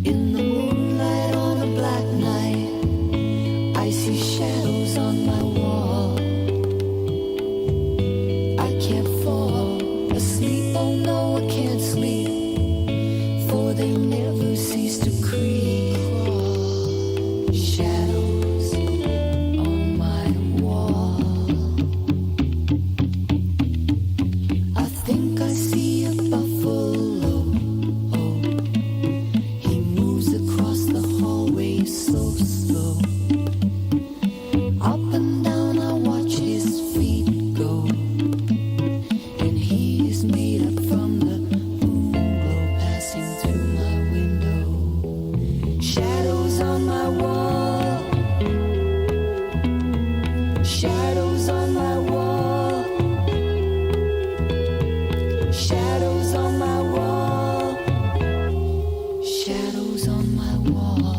In the moonlight on a black night, I see shadows on my wall. I can't fall asleep, oh no, I can't sleep, for they never cease to creep. Shadows on my wall. I think I see a buffalo. He moves across the hallway so slow. Up and down I watch his feet go, and he is made up from the moon glow passing through my window. Shadows on my wall. Shadows on my wall. Shadows on my wall. Shadows on my wall.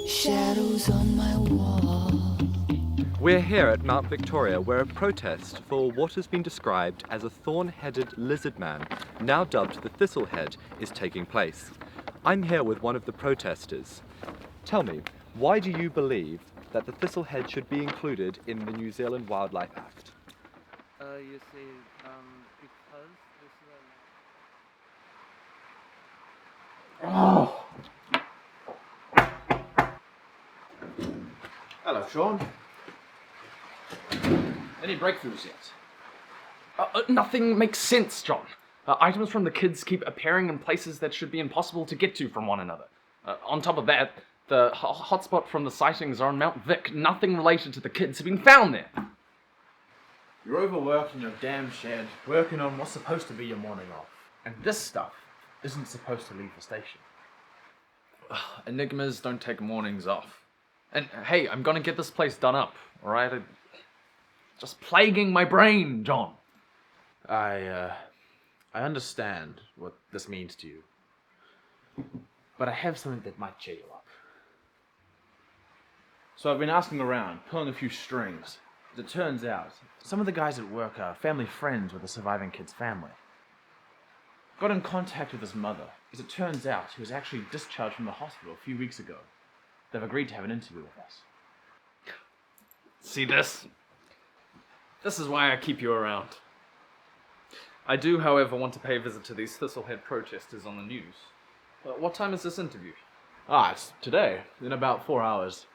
Shadows on my wall. We're here at Mount Victoria where a protest for what has been described as a thorn-headed lizard man, now dubbed the Thistlehead, is taking place. I'm here with one of the protesters. Tell me, why do you believe that the Thistlehead should be included in the New Zealand Wildlife Act? You see, because this is Oh! Hello, Sean. Any breakthroughs yet? nothing makes sense, John. Items from the kids keep appearing in places that should be impossible to get to from one another. On top of that, the hotspot from the sightings are on Mount Vic. Nothing related to the kids have been found there. You're overworked in your damn shed, working on what's supposed to be your morning off. And this stuff isn't supposed to leave the station. Enigmas don't take mornings off. And hey, I'm gonna get this place done up, alright? Just plaguing my brain, John. I understand what this means to you. But I have something that might cheer you up. So I've been asking around, pulling a few strings. As it turns out, some of the guys at work are family friends with the surviving kid's family. Got in contact with his mother. As it turns out, he was actually discharged from the hospital a few weeks ago. They've agreed to have an interview with us. See this? This is why I keep you around. I do, however, want to pay a visit to these Thistlehead protesters on the news. What time is this interview? It's today, in about 4 hours.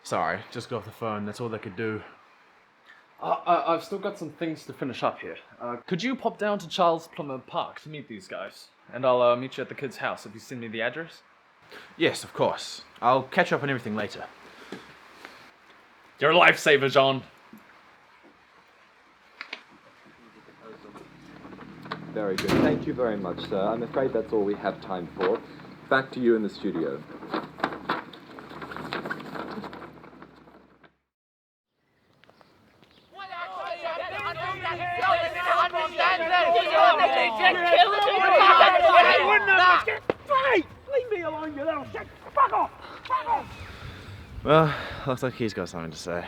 Sorry, just got off the phone, that's all they could do. I've still got some things to finish up here. Could you pop down to Charles Plummer Park to meet these guys? And I'll meet you at the kid's house if you send me the address. Yes, of course. I'll catch up on everything later. You're a lifesaver, John. Very good. Thank you very much, sir. I'm afraid that's all we have time for. Back to you in the studio. Leave me alone, you little shit! Fuck off! Fuck off! Well, looks like he's got something to say.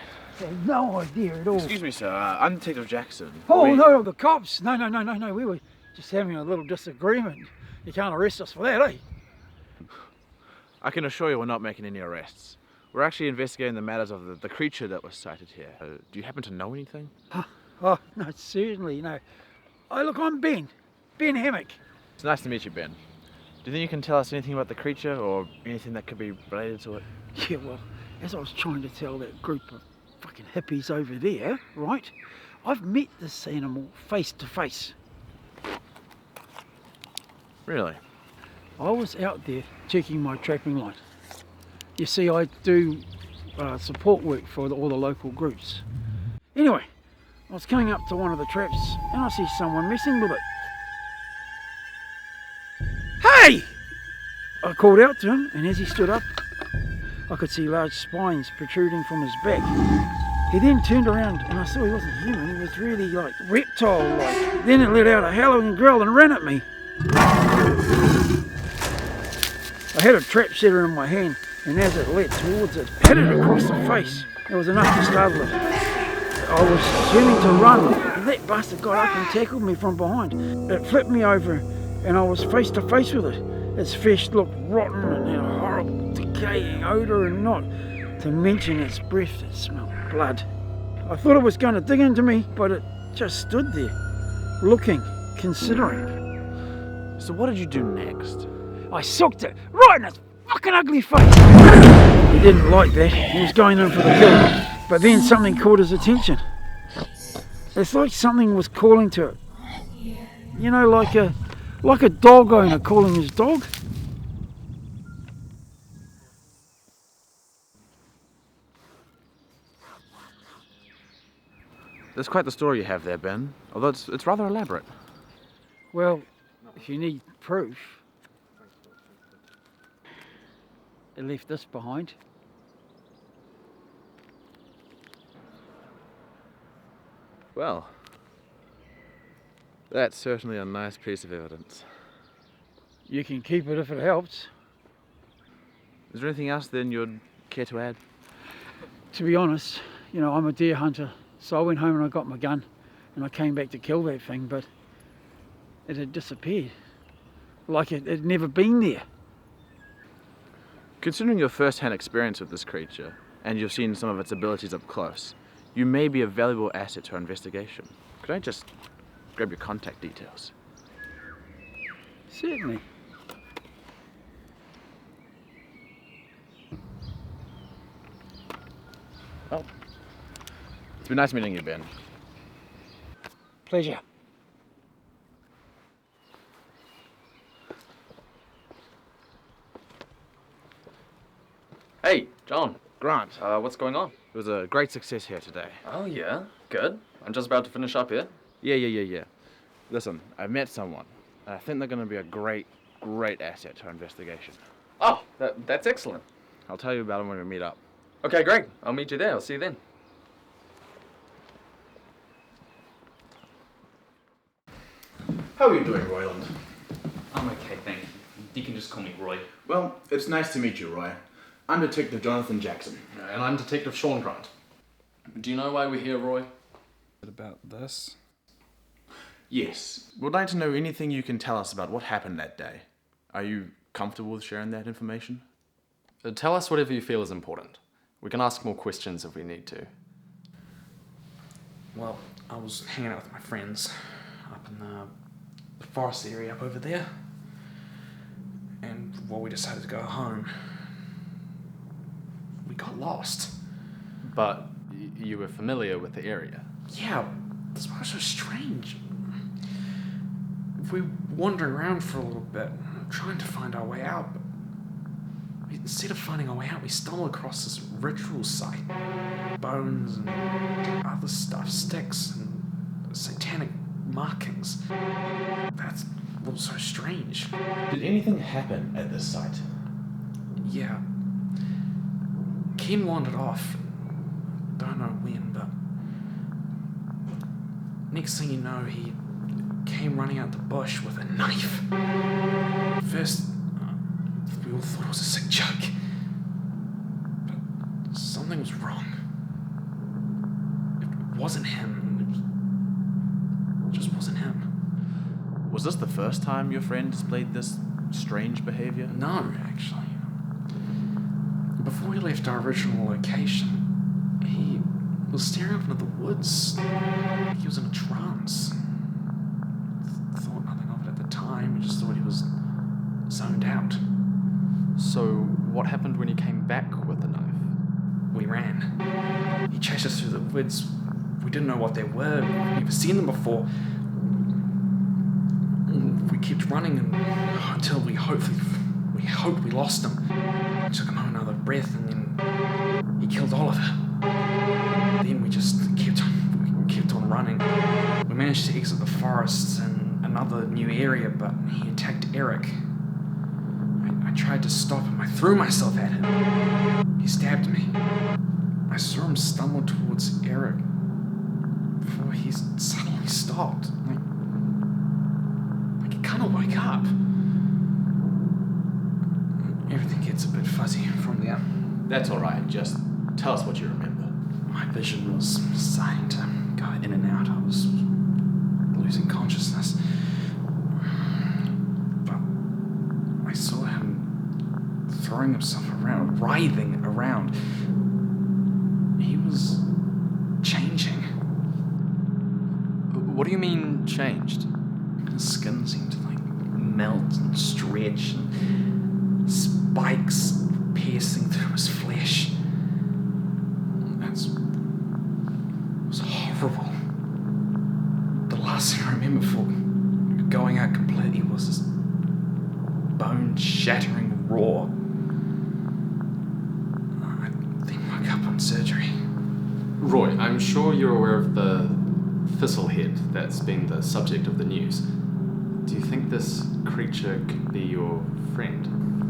No idea at all. Excuse me, sir. I'm Detective Jackson. Oh, no, the cops. No. We were just having a little disagreement. You can't arrest us for that, eh? I can assure you we're not making any arrests. We're actually investigating the matters of the creature that was sighted here. Do you happen to know anything? Oh, no, certainly, no. Oh, look, I'm Ben. Ben Hammock. It's nice to meet you, Ben. Do you think you can tell us anything about the creature or anything that could be related to it? Yeah, well, as I was trying to tell that group of fucking hippies over there, right? I've met this animal face to face. Really? I was out there checking my trapping line. You see, I do support work for all the local groups. Anyway, I was coming up to one of the traps and I see someone messing with it. Hey! I called out to him, and as he stood up, I could see large spines protruding from his back. He then turned around and I saw he wasn't human, he was really like reptile-like. Then it let out a howling growl and ran at me. I had a trap setter in my hand, and as it leapt towards it, hit it across the face. It was enough to startle it. I was turning to run, and that bastard got up and tackled me from behind. It flipped me over, and I was face to face with it. Its flesh looked rotten and had a horrible decaying odour, and not to mention its breath that smelled blood. I thought it was going to dig into me, but it just stood there, looking, considering. So what did you do next? I socked it right in its fucking ugly face. He didn't like that. He was going in for the kill. But then something caught his attention. It's like something was calling to it. You know, like a dog owner calling his dog. That's quite the story you have there, Ben. Although it's rather elaborate. Well, if you need proof, it left this behind. Well, that's certainly a nice piece of evidence. You can keep it if it helps. Is there anything else then you'd care to add? To be honest, you know, I'm a deer hunter, so I went home and I got my gun and I came back to kill that thing, but it had disappeared. Like it had never been there. Considering your first-hand experience with this creature, and you've seen some of its abilities up close, you may be a valuable asset to our investigation. Could I just grab your contact details? Certainly. Well, it's been nice meeting you, Ben. Pleasure. Hey, John. Grant, What's going on? it was a great success here today. Oh, yeah. Good. I'm just about to finish up here. Yeah. Listen, I've met someone, and I think they're going to be a great asset to our investigation. Oh, that's excellent. I'll tell you about them when we meet up. Okay, great. I'll meet you there. I'll see you then. How are you doing, Royland? I'm okay, thank you. You can just call me Roy. Well, it's nice to meet you, Roy. I'm Detective Johnathan Jackson. And I'm Detective Sean Grant. Do you know why we're here, Roy? About this? Yes. Would like to know anything you can tell us about what happened that day. Are you comfortable with sharing that information? Tell us whatever you feel is important. We can ask more questions if we need to. Well, I was hanging out with my friends up in the forest area up over there. And while we decided to go home, we got lost. But you were familiar with the area. Yeah, this was so strange. We were wandering around for a little bit, trying to find our way out, but instead of finding our way out, we stumbled across this ritual site. Bones and other stuff, sticks and satanic markings. That's what was so strange. Did anything happen at this site? Yeah. Ken wandered off. Don't know when, but next thing you know, he came running out the bush with a knife. First, we all thought it was a sick joke, but something was wrong. It wasn't him. It just wasn't him. Was this the first time your friend displayed this strange behavior? No, actually. Before we left our original location, he was staring up into the woods. He was in a trance. Thought nothing of it at the time. We just thought he was zoned out. So, what happened when you came back with the knife? We ran. He chased us through the woods. We didn't know what they were. We'd never seen them before. We kept running until we hoped we lost him. It took him another breath and then he killed Oliver. Then we just kept on running. We managed to exit the forest and another new area, but he attacked Eric. I tried to stop him. I threw myself at him. He stabbed me. I saw him stumble towards Eric before he suddenly stopped. Like he kind of woke up. Everything gets a bit fuzzy from there. That's alright, just tell us what you remember. My vision was starting to go in and out. I was losing consciousness. But I saw him throwing himself around, writhing around. He was changing. What do you mean changed? His skin seemed to melt and stretch, and spikes piercing through his flesh. It was horrible. The last thing I remember before going out completely was this bone-shattering roar. I then woke up on surgery. Roy, I'm sure you're aware of the Thistlehead that's been the subject of the news. Do you think this creature could be your friend?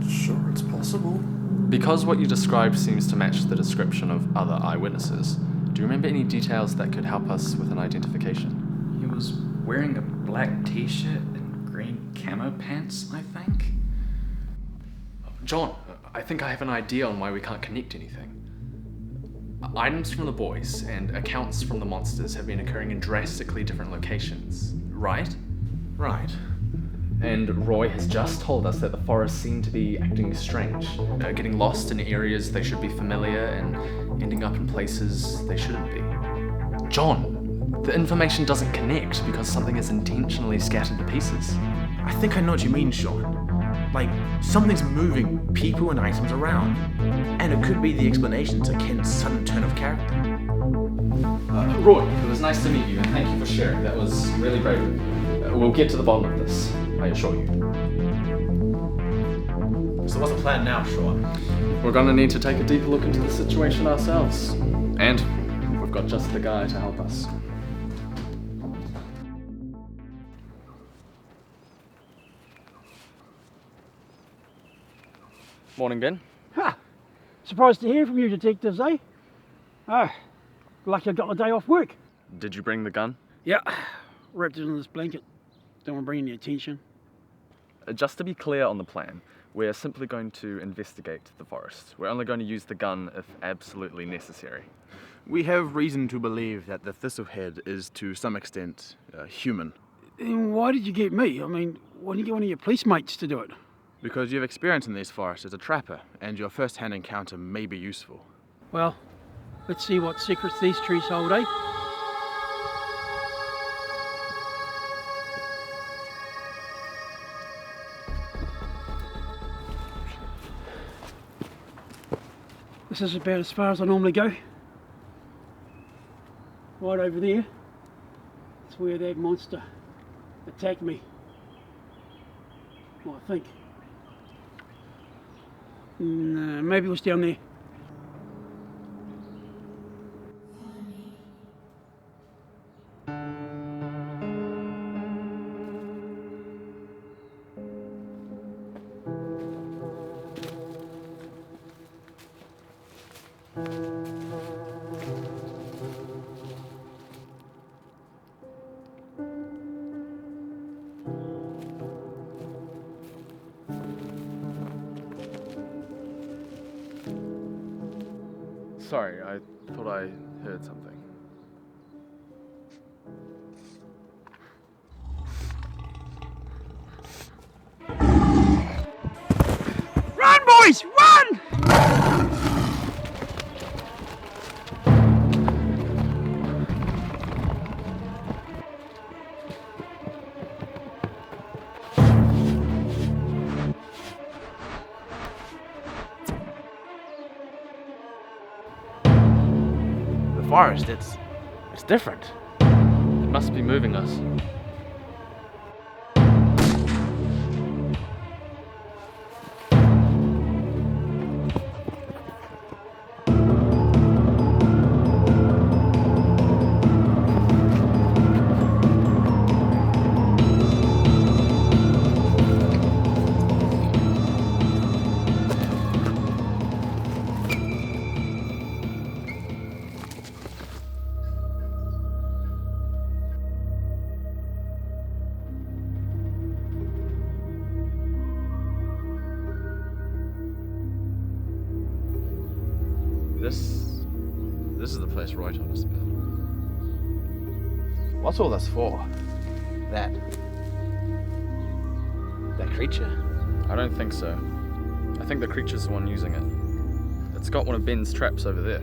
Sure, it's possible. Because what you described seems to match the description of other eyewitnesses, do you remember any details that could help us with an identification? He was wearing a black t-shirt and green camo pants, I think. John, I think I have an idea on why we can't connect anything. Items from the boys and accounts from the monsters have been occurring in drastically different locations, right? Right. And Roy has just told us that the forests seem to be acting strange, getting lost in areas they should be familiar and ending up in places they shouldn't be. John, the information doesn't connect because something is intentionally scattered to pieces. I think I know what you mean, Sean. Like, something's moving people and items around. And it could be the explanation to Ken's sudden turn of character. Roy, it was nice to meet you and thank you for sharing. That was really brave. We'll get to the bottom of this, I assure you. So what's the plan now, Sean? We're gonna need to take a deeper look into the situation ourselves. And we've got just the guy to help us. Morning, Ben. Ha! Surprised to hear from you, detectives, eh? Oh, lucky I got the day off work. Did you bring the gun? Yeah, wrapped it in this blanket. Don't want to bring any attention. Just to be clear on the plan, we're simply going to investigate the forest. We're only going to use the gun if absolutely necessary. We have reason to believe that the Thistlehead is to some extent human. Then why did you get me? I mean, why didn't you get one of your police mates to do it? Because you have experience in these forests as a trapper, and your first-hand encounter may be useful. Well, let's see what secrets these trees hold, eh? This is about as far as I normally go. Right over there, it's where that monster attacked me. Well, I think. No, maybe it was down there. Sorry, I thought I heard something. Run, boys! Run! Forest, it's different. It must be moving us. This is the place Roy told us about. What's all this for? That creature? I don't think so. I think the creature's the one using it. It's got one of Ben's traps over there.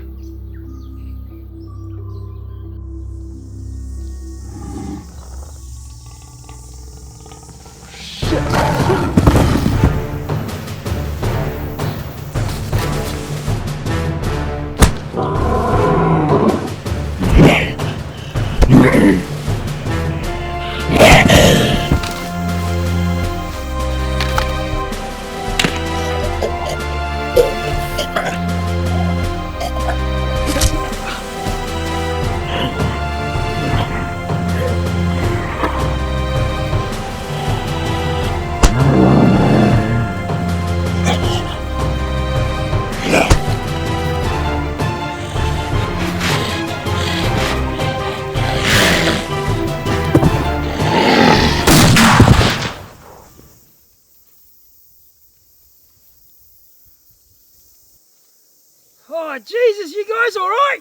Oh, Jesus, you guys all right?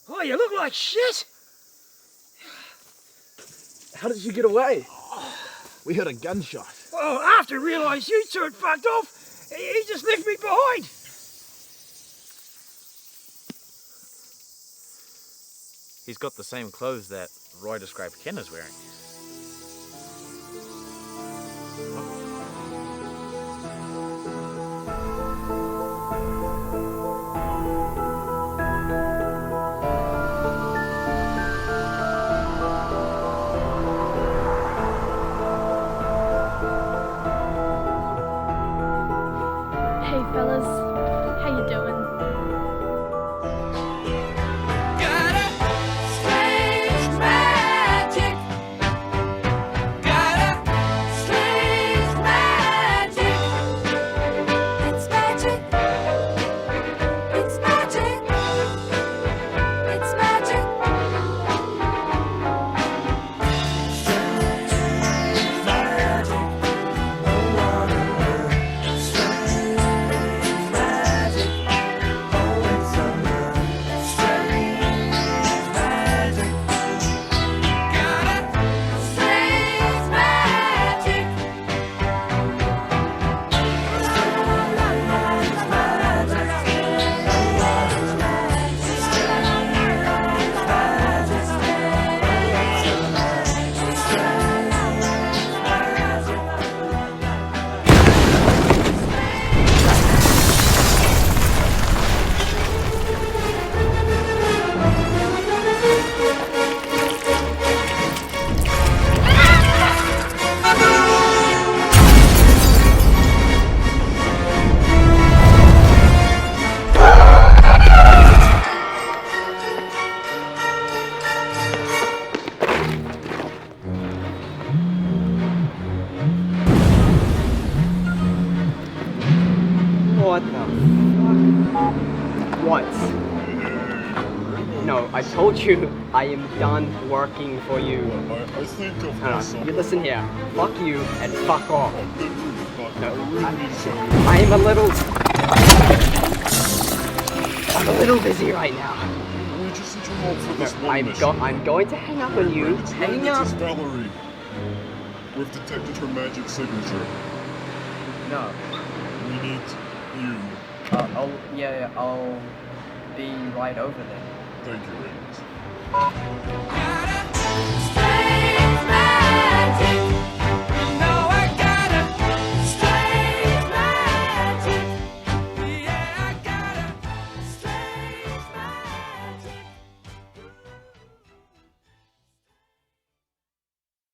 Oh, you look like shit. How did you get away? We heard a gunshot. Oh, after I realised you two had fucked off, he just left me behind. He's got the same clothes that Roy described Ken as wearing. Hey fellas, how you doing? Got a strange magic. Got a strange magic. It's magic. It's magic. It's magic. Strange magic. No water. Strange magic. Oh, it's summer. Strange magic. Got a strange magic. What the fuck? What? No, I told you I am done working for you. I think of No, myself. you listen here. Fuck you and fuck off. No, I I'm a little busy right now. We just need to hold for this No, one mission. I'm going to hang up on you. It's Hang up. Valerie. We've detected her magic signature. No. We need you. I'll be right over there. Thank you, Raymond. Got